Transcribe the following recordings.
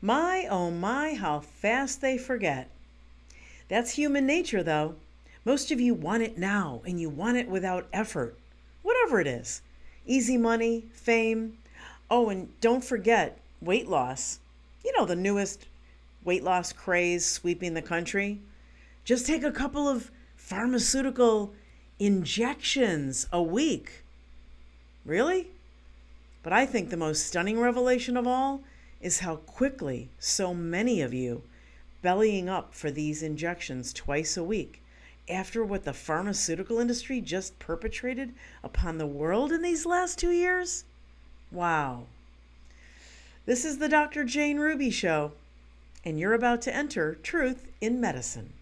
My, oh my, how fast they forget. That's human nature, though. Most of you want it now, and you want it without effort, whatever it is. Easy money, fame. Oh, and don't forget weight loss. You know, the newest weight loss craze sweeping the country. Just take a couple of pharmaceutical injections a week. Really? But I think the most stunning revelation of all is how quickly so many of you bellying up for these injections twice a week after what the pharmaceutical industry just perpetrated upon the world in these last 2 years? Wow. This is the Dr.Jane Ruby Show, and you're about to enter Truth in Medicine.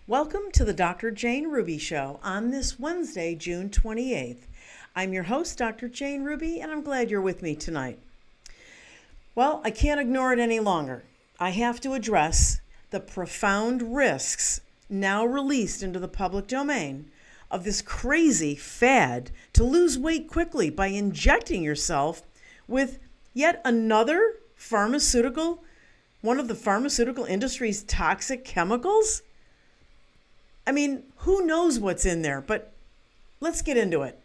Welcome to the Dr. Jane Ruby Show on this Wednesday, June 28th. I'm your host, Dr. Jane Ruby, and I'm glad you're with me tonight. Well, I can't ignore it any longer. I have to address the profound risks now released into the public domain of this crazy fad to lose weight quickly by injecting yourself with yet another pharmaceutical, one of the pharmaceutical industry's toxic chemicals. I mean, who knows what's in there, but let's get into it.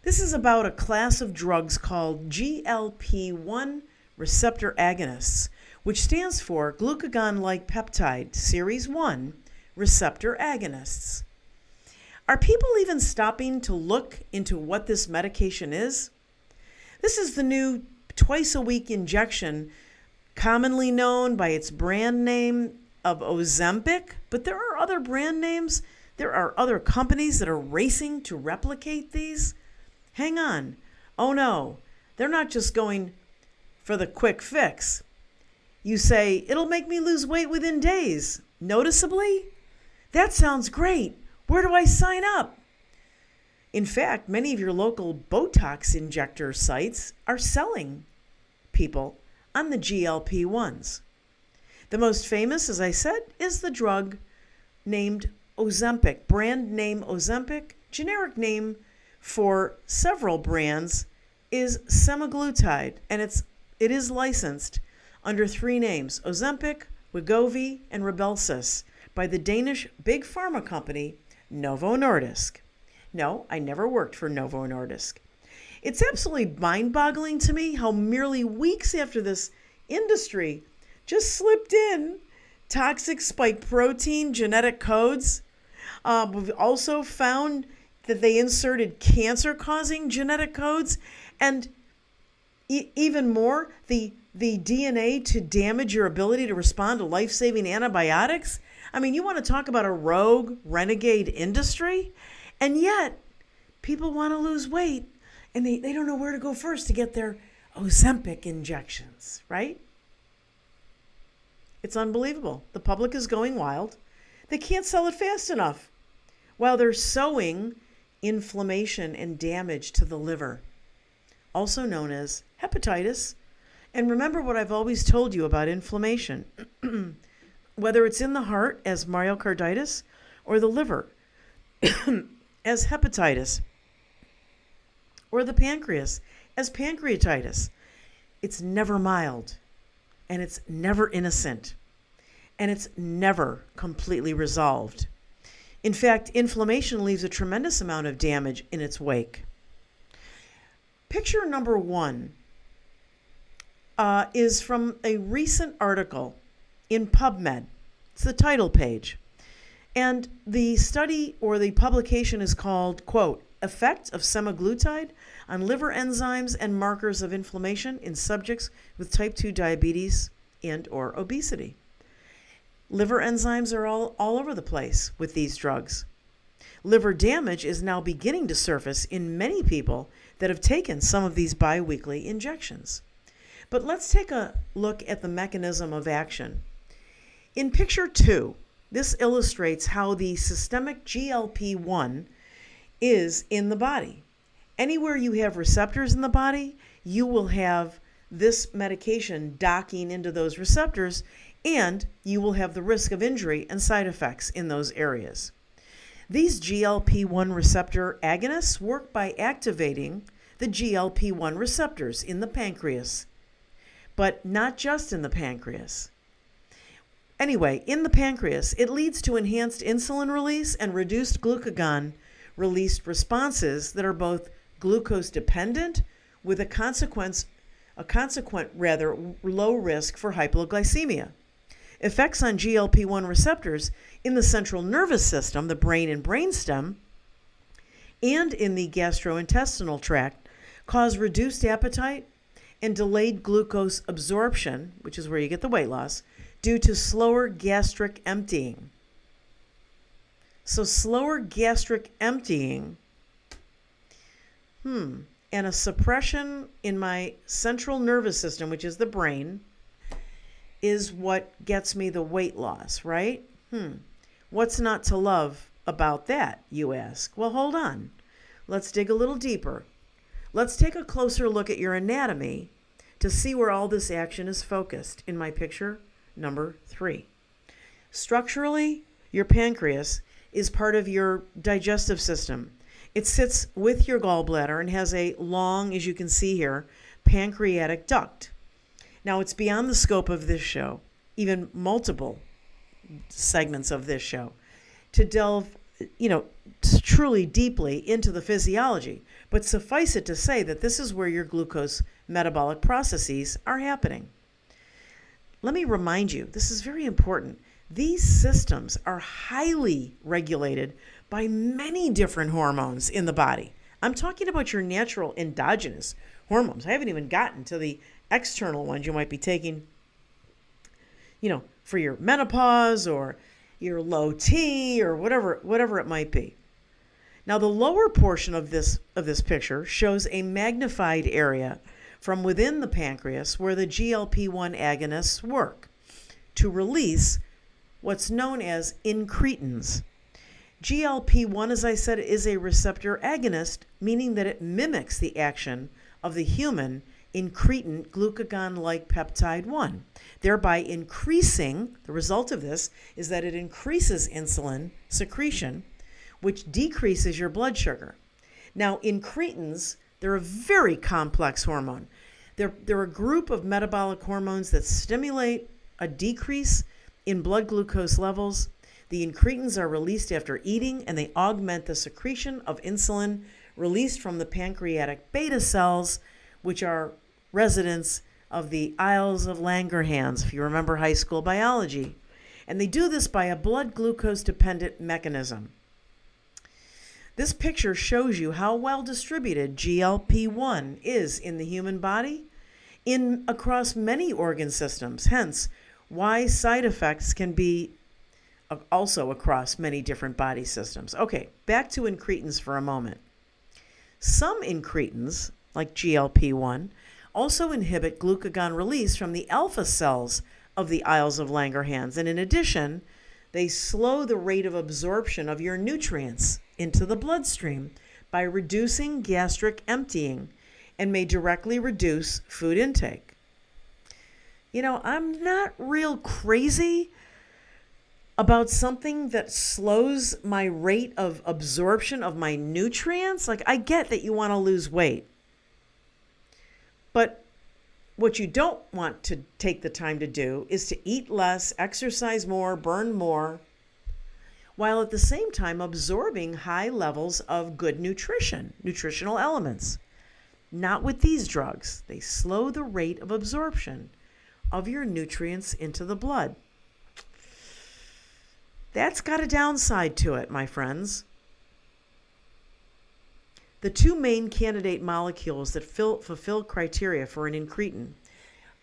This is about a class of drugs called GLP-1 receptor agonists, which stands for glucagon-like peptide series 1 receptor agonists. Are people even stopping to look into what this medication is? This is the new twice-a-week injection, commonly known by its brand name of Ozempic, but there are other brand names. There are other companies that are racing to replicate these. Hang on. Oh no, they're not just going for the quick fix. You say, it'll make me lose weight within days, noticeably? That sounds great. Where do I sign up? In fact, many of your local Botox injector sites are selling people on the GLP-1s. The most famous, as I said, is the drug named Ozempic, brand name Ozempic. Generic name for several brands is semaglutide, and it is licensed under 3 names: Ozempic, Wegovy, and Rybelsus by the Danish big pharma company Novo Nordisk. No, I never worked for Novo Nordisk. It's absolutely mind-boggling to me how merely weeks after this industry just slipped in toxic spike protein genetic codes. We've also found that they inserted cancer-causing genetic codes, and even more, the DNA to damage your ability to respond to life-saving antibiotics. I mean, you want to talk about a rogue, renegade industry? And yet, people want to lose weight, and they don't know where to go first to get their Ozempic injections, right? It's unbelievable. The public is going wild. They can't sell it fast enough while they're sowing inflammation and damage to the liver, also known as hepatitis. And remember what I've always told you about inflammation, whether it's in the heart as myocarditis or the liver as hepatitis or the pancreas as pancreatitis. It's never mild. And it's never innocent, and it's never completely resolved. In fact, inflammation leaves a tremendous amount of damage in its wake. Picture number 1 is from a recent article in PubMed. It's the title page. And the study or the publication is called, quote, Effect of Semaglutide on Liver Enzymes and Markers of Inflammation in Subjects with Type 2 Diabetes and or Obesity. Liver enzymes are all over the place with these drugs. Liver damage is now beginning to surface in many people that have taken some of these biweekly injections. But let's take a look at the mechanism of action. In picture 2, this illustrates how the systemic GLP-1 is in the body. Anywhere you have receptors in the body, you will have this medication docking into those receptors, and you will have the risk of injury and side effects in those areas. These GLP-1 receptor agonists work by activating the GLP-1 receptors in the pancreas, but not just in the pancreas. Anyway, in the pancreas, it leads to enhanced insulin release and reduced glucagon released responses that are both glucose dependent with a consequent low risk for hypoglycemia. Effects on GLP-1 receptors in the central nervous system, the brain and brainstem, and in the gastrointestinal tract cause reduced appetite and delayed glucose absorption, which is where you get the weight loss, due to slower gastric emptying. So slower gastric emptying, and a suppression in my central nervous system, which is the brain, is what gets me the weight loss, right? What's not to love about that, you ask? Well, hold on. Let's dig a little deeper. Let's take a closer look at your anatomy to see where all this action is focused in my picture number 3. Structurally, your pancreas is part of your digestive system. It sits with your gallbladder and has a long, as you can see here, pancreatic duct. Now, it's beyond the scope of this show, even multiple segments of this show, to delve, truly deeply into the physiology. But suffice it to say that this is where your glucose metabolic processes are happening. Let me remind you, this is very important. These systems are highly regulated by many different hormones in the body. I'm talking about your natural endogenous hormones. I haven't even gotten to the external ones you might be taking, for your menopause or your low T or whatever it might be. Now, the lower portion of this picture shows a magnified area from within the pancreas where the GLP-1 agonists work to release what's known as incretins. GLP-1, as I said, is a receptor agonist, meaning that it mimics the action of the human incretin glucagon-like peptide 1, thereby increasing, the result of this is that it increases insulin secretion, which decreases your blood sugar. Now, incretins, they're a very complex hormone. They're a group of metabolic hormones that stimulate a decrease in blood glucose levels. The incretins are released after eating, and they augment the secretion of insulin released from the pancreatic beta cells, which are residents of the Isles of Langerhans, if you remember high school biology. And they do this by a blood glucose dependent mechanism. This picture shows you how well distributed GLP-1 is in the human body across many organ systems, hence why side effects can be also across many different body systems. Okay, back to incretins for a moment. Some incretins, like GLP-1, also inhibit glucagon release from the alpha cells of the Isles of Langerhans, and in addition, they slow the rate of absorption of your nutrients into the bloodstream by reducing gastric emptying and may directly reduce food intake. I'm not real crazy about something that slows my rate of absorption of my nutrients. Like, I get that you want to lose weight, but what you don't want to take the time to do is to eat less, exercise more, burn more, while at the same time absorbing high levels of good nutritional elements. Not with these drugs. They slow the rate of absorption of your nutrients into the blood. That's got a downside to it, my friends. The two main candidate molecules that fulfill criteria for an incretin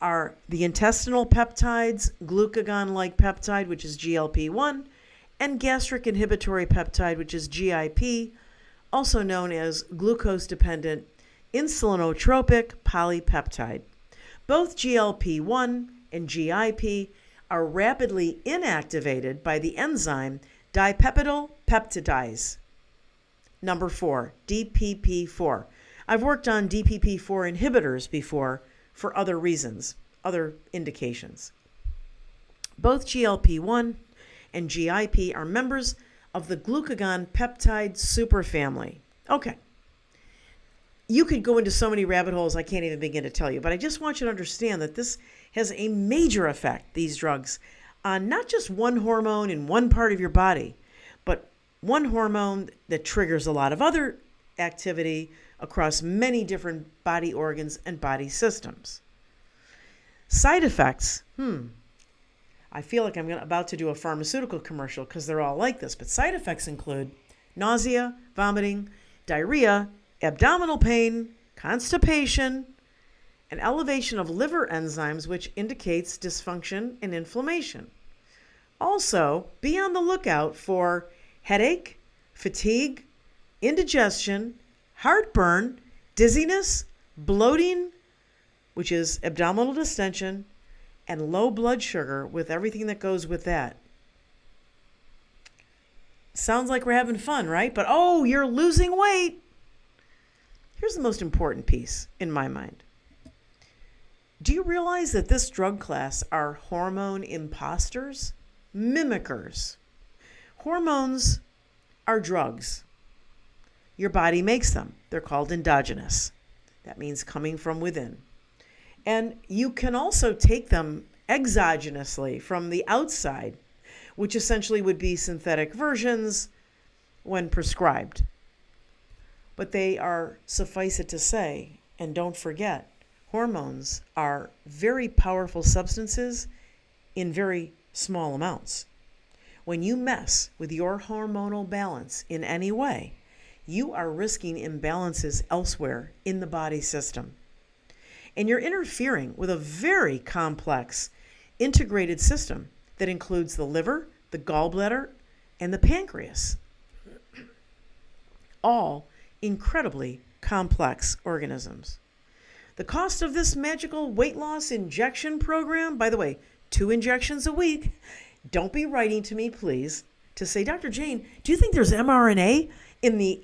are the intestinal peptides, glucagon-like peptide, which is GLP-1, and gastric inhibitory peptide, which is GIP, also known as glucose-dependent insulinotropic polypeptide. Both GLP-1 and GIP are rapidly inactivated by the enzyme dipeptidyl peptidase, number 4, DPP4, I've worked on DPP-4 inhibitors before for other reasons, other indications. Both GLP-1 and GIP are members of the glucagon peptide superfamily. Okay. You could go into so many rabbit holes I can't even begin to tell you, but I just want you to understand that this has a major effect, these drugs, on not just one hormone in one part of your body, but one hormone that triggers a lot of other activity across many different body organs and body systems. Side effects, I feel like I'm about to do a pharmaceutical commercial because they're all like this, but side effects include nausea, vomiting, diarrhea, abdominal pain, constipation, an elevation of liver enzymes, which indicates dysfunction and inflammation. Also, be on the lookout for headache, fatigue, indigestion, heartburn, dizziness, bloating, which is abdominal distension, and low blood sugar with everything that goes with that. Sounds like we're having fun, right? But oh, you're losing weight. Here's the most important piece in my mind. Do you realize that this drug class are hormone imposters? Mimickers. Hormones are drugs. Your body makes them. They're called endogenous. That means coming from within. And you can also take them exogenously from the outside, which essentially would be synthetic versions when prescribed. But they are, suffice it to say, and don't forget, hormones are very powerful substances in very small amounts. When you mess with your hormonal balance in any way, you are risking imbalances elsewhere in the body system. And you're interfering with a very complex, integrated system that includes the liver, the gallbladder, and the pancreas. All incredibly complex organisms. The cost of this magical weight loss injection program, by the way, 2 injections a week. Don't be writing to me, please, to say, Dr. Jane, do you think there's mRNA in the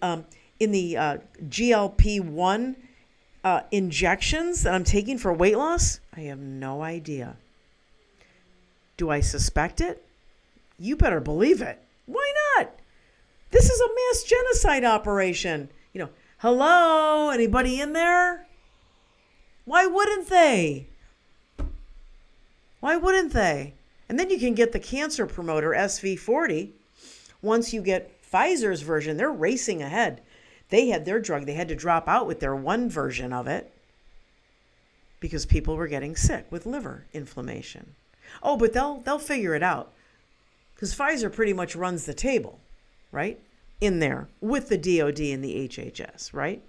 GLP-1 injections that I'm taking for weight loss? I have no idea. Do I suspect it? You better believe it. Why not? This is a mass genocide operation. Hello, anybody in there? Why wouldn't they? Why wouldn't they? And then you can get the cancer promoter, SV40. Once you get Pfizer's version, they're racing ahead. They had their drug. They had to drop out with their one version of it because people were getting sick with liver inflammation. Oh, but they'll figure it out because Pfizer pretty much runs the table, right? In there with the DOD and the HHS, right?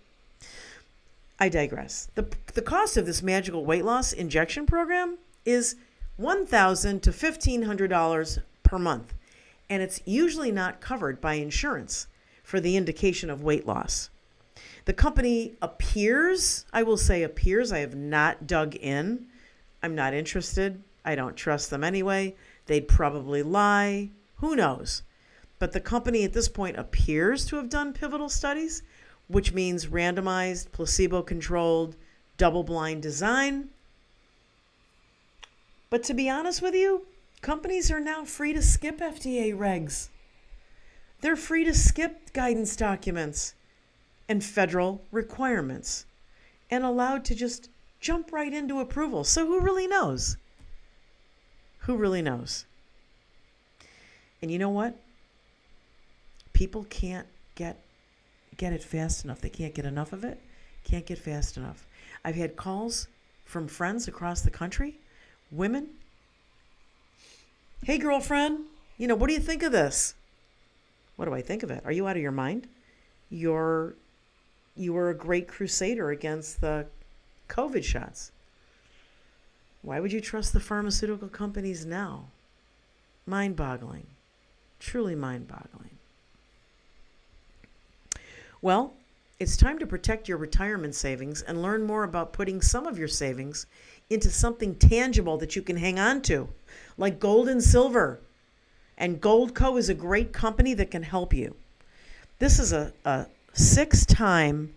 I digress. The cost of this magical weight loss injection program is $1,000 to $1,500 per month, and it's usually not covered by insurance for the indication of weight loss. The company appears, I will say appears, I have not dug in. I'm not interested. I don't trust them anyway. They'd probably lie. Who knows? But the company at this point appears to have done pivotal studies, which means randomized, placebo-controlled, double-blind design. But to be honest with you, companies are now free to skip FDA regs. They're free to skip guidance documents and federal requirements and allowed to just jump right into approval. So who really knows? Who really knows? And you know what? People can't get it fast enough. They can't get enough of it. Can't get fast enough. I've had calls from friends across the country, women. Hey, girlfriend, what do you think of this? What do I think of it? Are you out of your mind? You were a great crusader against the COVID shots. Why would you trust the pharmaceutical companies now? Mind-boggling. Truly mind-boggling. Well, it's time to protect your retirement savings and learn more about putting some of your savings into something tangible that you can hang on to, like gold and silver. And Goldco is a great company that can help you. This is a 6-time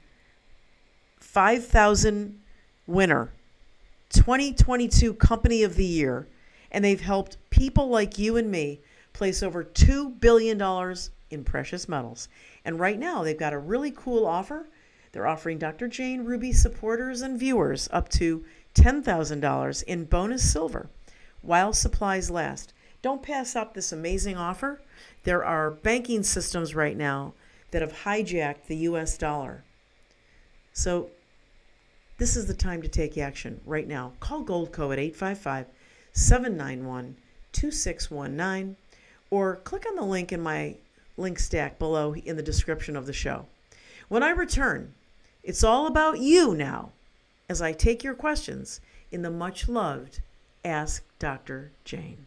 5,000 winner, 2022 Company of the Year, and they've helped people like you and me place over $2 billion in precious metals. And right now, they've got a really cool offer. They're offering Dr. Jane Ruby supporters and viewers up to $10,000 in bonus silver while supplies last. Don't pass up this amazing offer. There are banking systems right now that have hijacked the US dollar. So this is the time to take action right now. Call Goldco at 855-791-2619 or click on the link in my link stack below in the description of the show. When I return, it's all about you now as I take your questions in the much loved Ask Dr. Jane.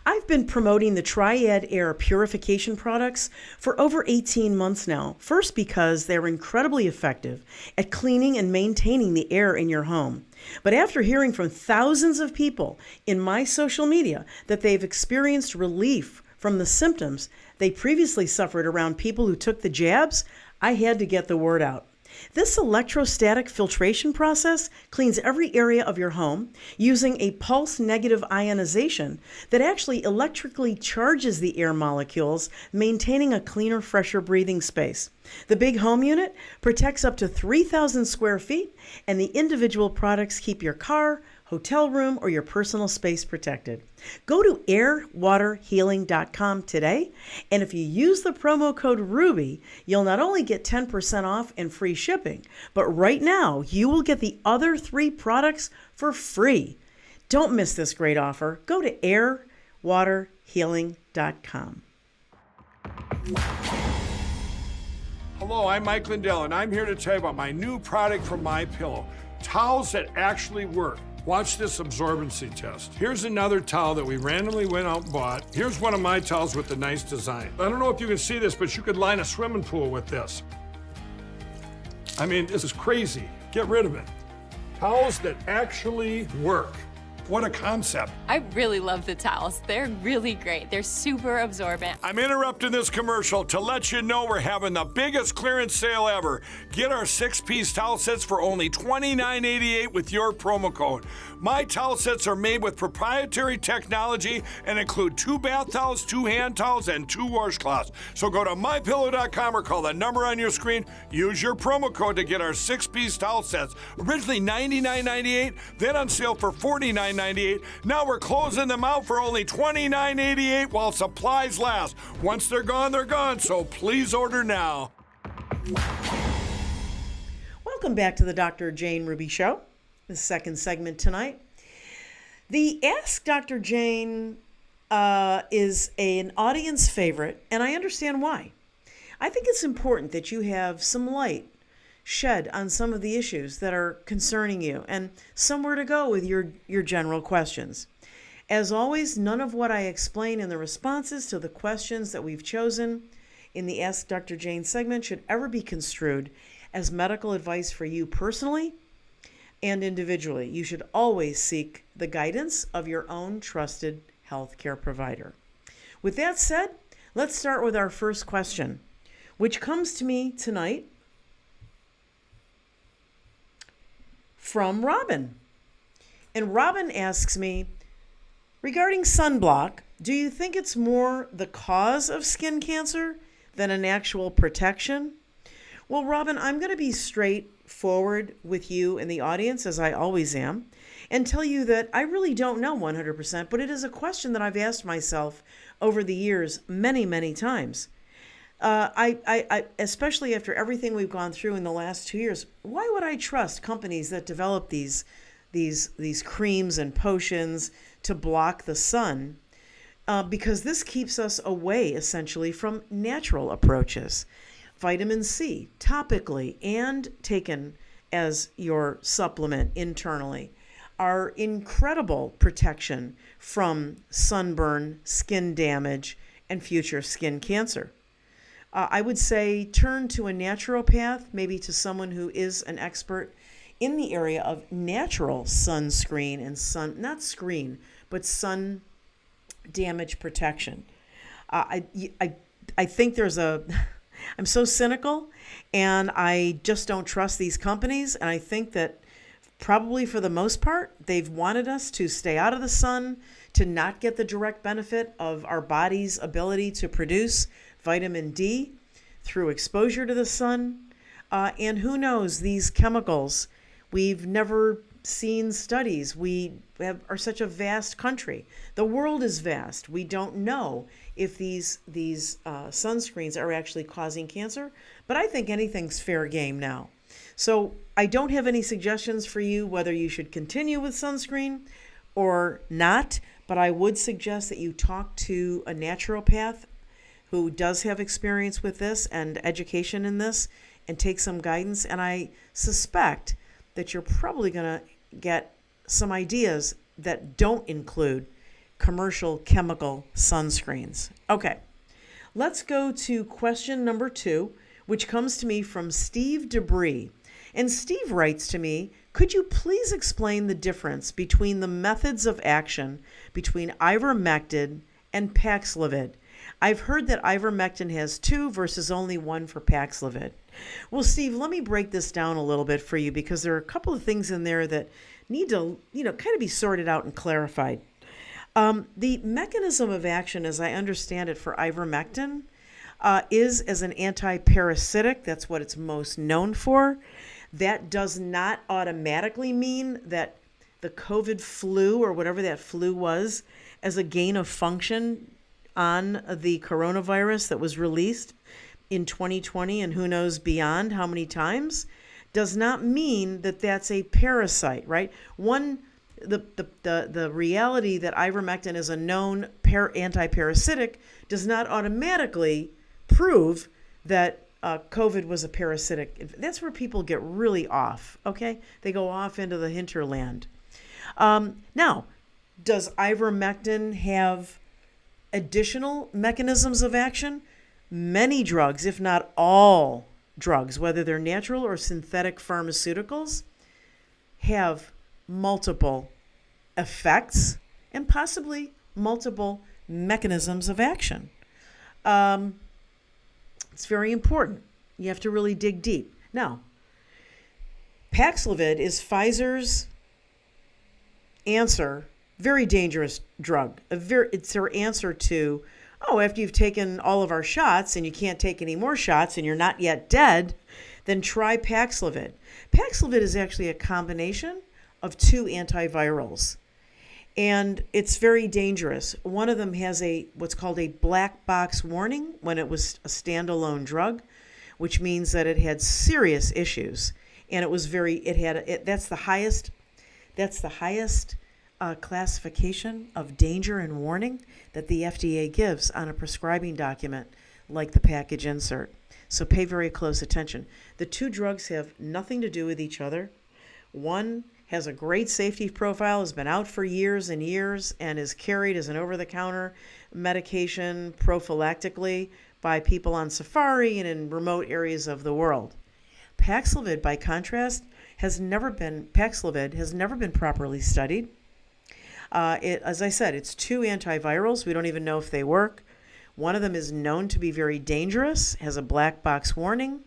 I've been promoting the Triad Air purification products for over 18 months now. First, because they're incredibly effective at cleaning and maintaining the air in your home. But after hearing from thousands of people in my social media that they've experienced relief from the symptoms they previously suffered around people who took the jabs, I had to get the word out. This electrostatic filtration process cleans every area of your home using a pulse negative ionization that actually electrically charges the air molecules, maintaining a cleaner, fresher breathing space. The big home unit protects up to 3,000 square feet, and the individual products keep your car, hotel room, or your personal space protected. Go to airwaterhealing.com today, and if you use the promo code RUBY, you'll not only get 10% off and free shipping, but right now you will get the other 3 products for free. Don't miss this great offer. Go to airwaterhealing.com. Hello, I'm Mike Lindell, and I'm here to tell you about my new product from MyPillow, towels that actually work. Watch this absorbency test. Here's another towel that we randomly went out and bought. Here's one of my towels with the nice design. I don't know if you can see this, but you could line a swimming pool with this. I mean, this is crazy. Get rid of it. Towels that actually work. What a concept. I really love the towels. They're really great. They're super absorbent. I'm interrupting this commercial to let you know we're having the biggest clearance sale ever. Get our 6-piece towel sets for only $29.88 with your promo code. My towel sets are made with proprietary technology and include 2 bath towels, 2 hand towels, and 2 washcloths. So go to mypillow.com or call the number on your screen. Use your promo code to get our 6-piece towel sets. Originally $99.98, then on sale for $49.98. Now we're closing them out for only $29.88 while supplies last. Once they're gone, so please order now. Welcome back to the Dr. Jane Ruby Show, the second segment tonight. The Ask Dr. Jane is an audience favorite, and I understand why. I think it's important that you have some light shed on some of the issues that are concerning you and somewhere to go with your general questions. As always, none of what I explain in the responses to the questions that we've chosen in the Ask Dr. Jane segment should ever be construed as medical advice for you personally and individually. You should always seek the guidance of your own trusted healthcare provider. With that said, let's start with our first question, which comes to me tonight from Robin. And Robin asks me, regarding sunblock, do you think it's more the cause of skin cancer than an actual protection? Well, Robin, I'm going to be straightforward with you and the audience, as I always am, and tell you that I really don't know 100%, but it is a question that I've asked myself over the years many, many times. I especially after everything we've gone through in the last 2 years, why would I trust companies that develop these creams and potions to block the sun? Because this keeps us away essentially from natural approaches. Vitamin C, topically and taken as your supplement internally, are incredible protection from sunburn, skin damage, and future skin cancer. I would say turn to a naturopath, maybe to someone who is an expert in the area of natural sunscreen and sun damage protection. I think there's a I'm so cynical, and I just don't trust these companies. And I think that probably for the most part, they've wanted us to stay out of the sun, to not get the direct benefit of our body's ability to produce vitamin D through exposure to the sun. And who knows, these chemicals, we've never seen studies. Are such a vast country. The world is vast. We don't know if these sunscreens are actually causing cancer, but I think anything's fair game now. So I don't have any suggestions for you whether you should continue with sunscreen or not, but I would suggest that you talk to a naturopath who does have experience with this and education in this and take some guidance. And I suspect that you're probably going to get some ideas that don't include commercial chemical sunscreens. Okay, let's go to question number 2, which comes to me from Steve Debris. And Steve writes to me, could you please explain the difference between the methods of action between Ivermectin and Paxlovid? I've heard that Ivermectin has 2 versus only 1 for Paxlovid. Well, Steve, let me break this down a little bit for you because there are a couple of things in there that need to, kind of be sorted out and clarified. The mechanism of action, as I understand it, for Ivermectin is as an anti-parasitic. That's what it's most known for. That does not automatically mean that the COVID flu or whatever that flu was as a gain of function on the coronavirus that was released in 2020 and who knows beyond how many times, does not mean that that's a parasite, right? The reality that ivermectin is a known anti-parasitic does not automatically prove that COVID was a parasitic. That's where people get really off, okay? They go off into the hinterland. Now, does ivermectin have additional mechanisms of action? Many drugs, if not all drugs, whether they're natural or synthetic pharmaceuticals, have multiple effects and possibly multiple mechanisms of action. It's very important. You have to really dig deep. Now, Paxlovid is Pfizer's answer, very dangerous drug. It's their answer to, after you've taken all of our shots and you can't take any more shots and you're not yet dead, then try Paxlovid. Paxlovid is actually a combination of 2 antivirals, and it's very dangerous. One of them has what's called a black box warning when it was a standalone drug, which means that it had serious issues, and that's the highest classification of danger and warning that the FDA gives on a prescribing document like the package insert. So pay very close attention. The 2 drugs have nothing to do with each other. One has a great safety profile, has been out for years and years, and is carried as an over-the-counter medication prophylactically by people on safari and in remote areas of the world. Paxlovid, by contrast, has never been properly studied. As I said, it's 2 antivirals. We don't even know if they work. One of them is known to be very dangerous, has a black box warning.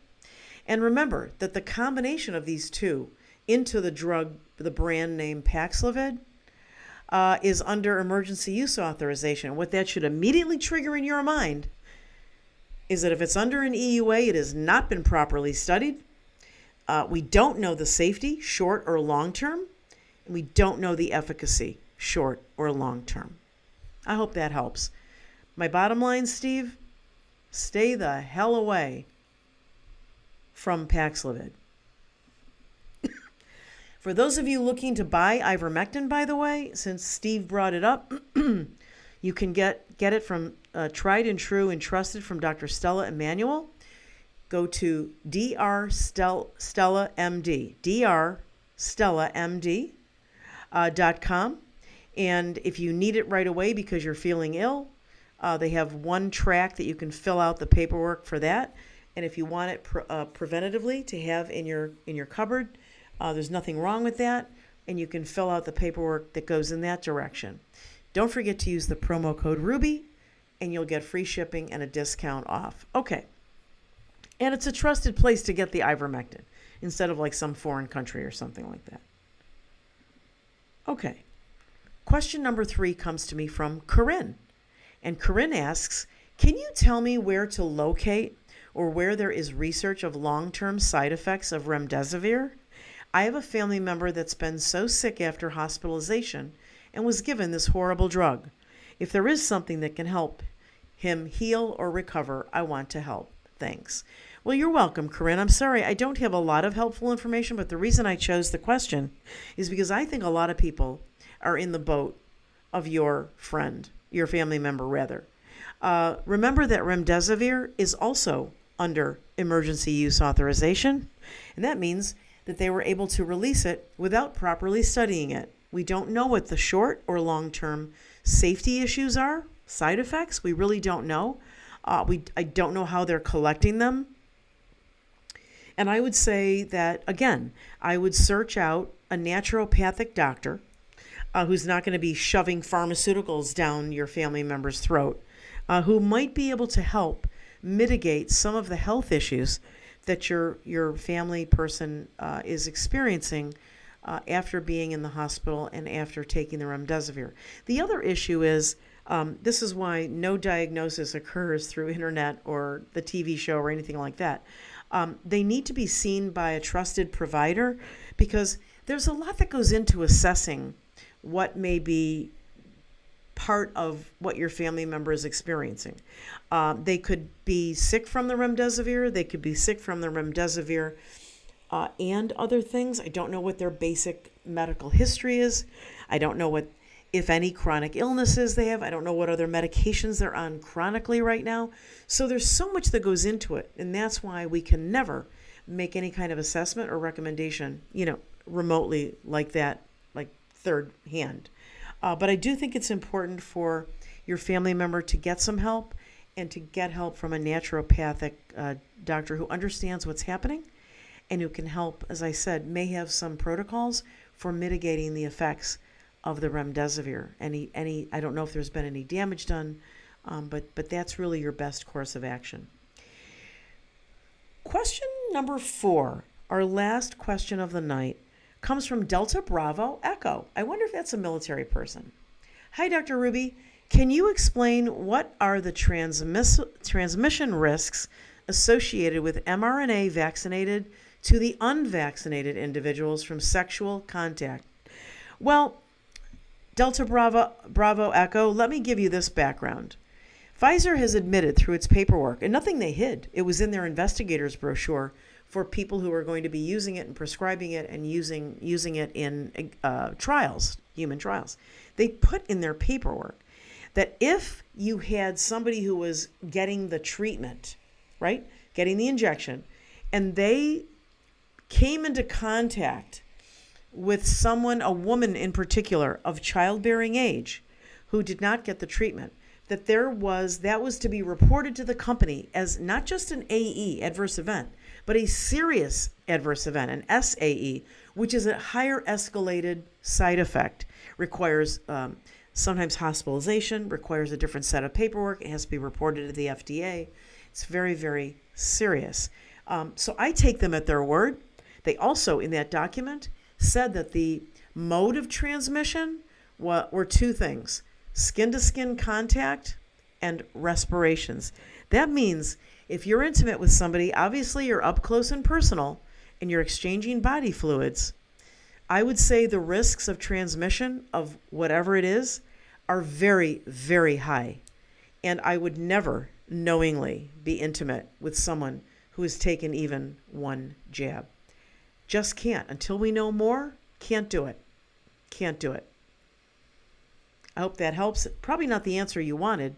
And remember that the combination of these 2 into the drug, the brand name Paxlovid, is under emergency use authorization. What that should immediately trigger in your mind is that if it's under an EUA, it has not been properly studied. We don't know the safety, short or long term, and we don't know the efficacy, short or long term. I hope that helps. My bottom line, Steve, stay the hell away from Paxlovid. For those of you looking to buy ivermectin, by the way, since Steve brought it up, you can get it from tried and true and trusted from Dr. Stella Emanuel. Go to Dr. Stella MD, drstellamd.com. And if you need it right away because you're feeling ill, they have 1 track that you can fill out the paperwork for that. And if you want it preventatively to have in your cupboard, there's nothing wrong with that. And you can fill out the paperwork that goes in that direction. Don't forget to use the promo code RUBY, and you'll get free shipping and a discount off. Okay. And it's a trusted place to get the ivermectin instead of like some foreign country or something like that. Okay. Question number 3 comes to me from Corinne. And Corinne asks, can you tell me where to locate or where there is research of long-term side effects of Remdesivir? I have a family member that's been so sick after hospitalization and was given this horrible drug. If there is something that can help him heal or recover, I want to help. Thanks. Well, you're welcome, Corinne. I'm sorry, I don't have a lot of helpful information, but the reason I chose the question is because I think a lot of people are in the boat of your friend, your family member rather. Remember that Remdesivir is also under emergency use authorization, and that means that they were able to release it without properly studying it. We don't know what the short or long-term safety issues are, side effects. We really don't know. I don't know how they're collecting them. And I would say that, again, I would search out a naturopathic doctor who's not going to be shoving pharmaceuticals down your family member's throat, who might be able to help mitigate some of the health issues that your family person is experiencing after being in the hospital and after taking the Remdesivir. The other issue is, this is why no diagnosis occurs through internet or the TV show or anything like that. They need to be seen by a trusted provider because there's a lot that goes into assessing what may be part of what your family member is experiencing. They could be sick from the Remdesivir. They could be sick from the Remdesivir and other things. I don't know what their basic medical history is. I don't know what, if any, chronic illnesses they have. I don't know what other medications they're on chronically right now. So there's so much that goes into it. And that's why we can never make any kind of assessment or recommendation, remotely like that, like third hand. But I do think it's important for your family member to get some help and to get help from a naturopathic doctor who understands what's happening and who can help, as I said, may have some protocols for mitigating the effects of the Remdesivir. I don't know if there's been any damage done, but that's really your best course of action. Question number 4, our last question of the night, comes from Delta Bravo Echo. I wonder if that's a military person. Hi, Dr. Ruby. Can you explain what are the transmission risks associated with mRNA vaccinated to the unvaccinated individuals from sexual contact? Well, Delta Bravo Echo, let me give you this background. Pfizer has admitted through its paperwork, and nothing they hid, it was in their investigator's brochure for people who are going to be using it and prescribing it and using it in trials, human trials. They put in their paperwork that if you had somebody who was getting the treatment, right, getting the injection, and they came into contact with someone, a woman in particular, of childbearing age, who did not get the treatment, that was to be reported to the company as not just an AE, adverse event, but a serious adverse event, an SAE, which is a higher escalated side effect, requires sometimes hospitalization, requires a different set of paperwork. It has to be reported to the FDA. It's very, very serious. So I take them at their word. They also, in that document, said that the mode of transmission were 2 things: skin-to-skin contact and respirations. That means if you're intimate with somebody, obviously you're up close and personal, and you're exchanging body fluids, I would say the risks of transmission of whatever it is are very, very high. And I would never knowingly be intimate with someone who has taken even 1 jab. Just can't. Until we know more, can't do it. Can't do it. I hope that helps. Probably not the answer you wanted,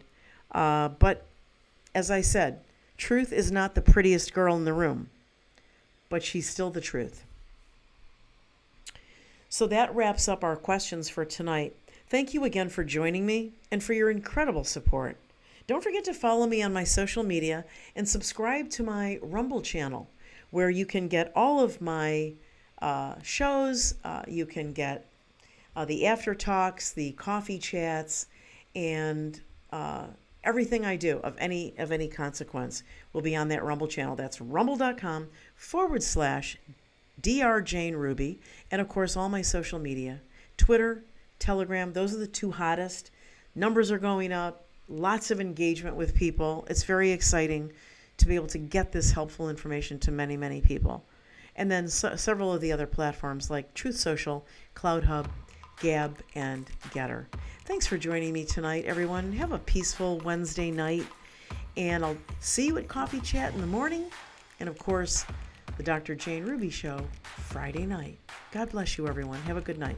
but as I said, truth is not the prettiest girl in the room, but she's still the truth. So that wraps up our questions for tonight. Thank you again for joining me and for your incredible support. Don't forget to follow me on my social media and subscribe to my Rumble channel, where you can get all of my shows. You can get the after talks, the coffee chats, and Everything I do of any consequence will be on that Rumble channel. That's rumble.com/drjaneruby. And of course, all my social media, Twitter, Telegram, those are the two hottest. Numbers are going up, lots of engagement with people. It's very exciting to be able to get this helpful information to many, many people. And then several of the other platforms like Truth Social, Cloud Hub, Gab, and Getter. Thanks for joining me tonight, everyone. Have a peaceful Wednesday night, and I'll see you at Coffee Chat in the morning, and of course, the Dr. Jane Ruby Show Friday night. God bless you, everyone. Have a good night.